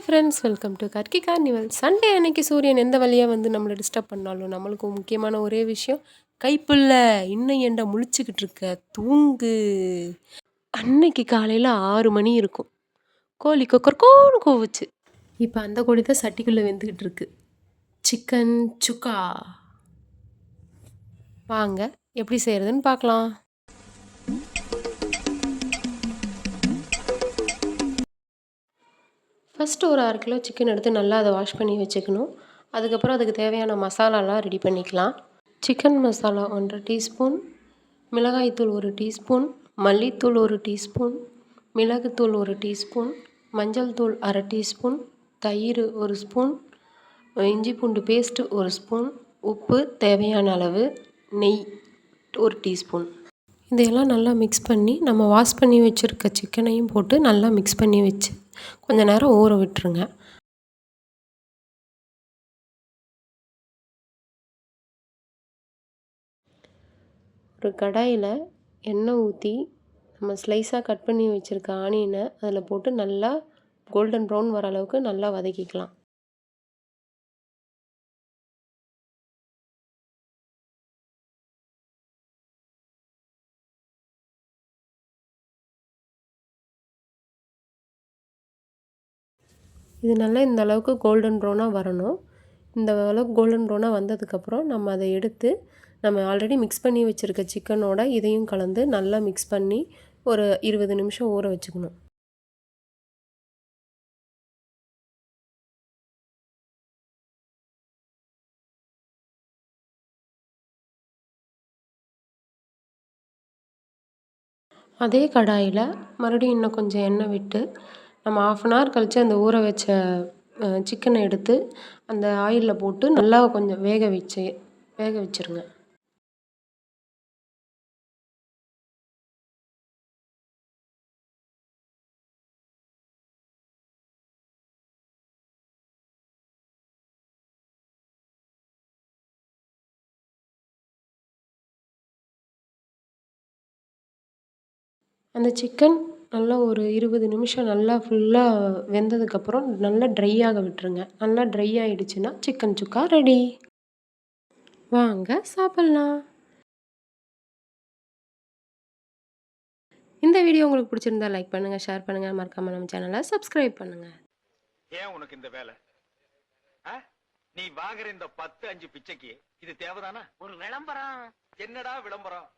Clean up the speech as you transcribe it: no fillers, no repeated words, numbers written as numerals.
Friends, welcome to Karki carnival. Sunday அன்னைக்கு சூரியன் எந்த வழியாக வந்து நம்மளை டிஸ்டர்ப் பண்ணாலும் நம்மளுக்கு முக்கியமான ஒரே விஷயம், கைப்புள்ள இன்னும் ஏன்டா முழிச்சுக்கிட்டு இருக்க, தூங்கு. அன்னைக்கு காலையில் 6 மணி இருக்கும். கோழி கொக்கர்கோன்னு கோவுச்சு. இப்போ அந்த கோழி தான் சட்டிக்குள்ளே வெந்துக்கிட்டு இருக்கு. சிக்கன் சுக்கா. வாங்க எப்படி செய்கிறதுன்னு பார்க்கலாம். ஃபஸ்ட்டு ஒரு 1/2 கிலோ சிக்கன் எடுத்து நல்லா அதை வாஷ் பண்ணி வச்சுக்கணும். அதுக்கப்புறம் அதுக்கு தேவையான மசாலாலாம் ரெடி பண்ணிக்கலாம். சிக்கன் மசாலா 1/2 டீஸ்பூன், மிளகாய்த்தூள் 1 டீஸ்பூன், மல்லித்தூள் 1 டீஸ்பூன், மிளகுத்தூள் 1 டீஸ்பூன், மஞ்சள் தூள் 1/2 டீஸ்பூன், தயிர் 1 ஸ்பூன், இஞ்சி பூண்டு பேஸ்ட்டு 1 ஸ்பூன், உப்பு தேவையான அளவு, நெய் 1 டீஸ்பூன். இதையெல்லாம் நல்லா மிக்ஸ் பண்ணி நம்ம வாஷ் பண்ணி வச்சுருக்க சிக்கனையும் போட்டு நல்லா மிக்ஸ் பண்ணி வச்சு கொஞ்சம் நேரம் ஊற விட்டுருங்க. ஒரு கடாயில் எண்ணெய் ஊற்றி நம்ம ஸ்லைஸாக கட் பண்ணி வச்சுருக்க ஆனியனை அதில் போட்டு நல்லா கோல்டன் ப்ரௌன் வர அளவுக்கு நல்லா வதக்கிக்கலாம். இது நல்லா இந்த அளவுக்கு கோல்டன் ப்ரௌனாக வரணும். இந்த அளவுக்கு கோல்டன் ப்ரௌனாக வந்ததுக்கப்புறம் நம்ம அதை எடுத்து நம்ம ஆல்ரெடி மிக்ஸ் பண்ணி வச்சுருக்க சிக்கனோட இதையும் கலந்து நல்லா மிக்ஸ் பண்ணி ஒரு 20 நிமிஷம் ஊற வச்சுக்கணும். அதே கடாயில் மறுபடியும் இன்னும் கொஞ்சம் எண்ணெய் விட்டு நம்ம 1/2 அன் ஹவர் கழித்து அந்த ஊற வச்ச சிக்கனை எடுத்து அந்த ஆயிலில் போட்டு நல்லா கொஞ்சம் வேக வச்சுருங்க. அந்த சிக்கன் நல்லா ஒரு 20 நிமிஷம் நல்லா ஃபுல்லாக வெந்ததுக்கப்புறம் நல்லா ட்ரை ஆக விட்டுருங்க. நல்லா ட்ரை ஆகிடுச்சுன்னா சிக்கன் சுக்கா ரெடி. வாங்க சாப்பிட்லாம். இந்த வீடியோ உங்களுக்கு பிடிச்சிருந்தா லைக் பண்ணுங்கள், ஷேர் பண்ணுங்கள், மறக்காமல் நம்ம சேனலை சப்ஸ்கிரைப் பண்ணுங்கள். ஏன் உனக்கு இந்த வேலை? நீ வாங்குற இந்த 10-5 பிச்சைக்கு இது தேவைதானா? ஒரு விளம்பரம். என்னடா விளம்பரம்?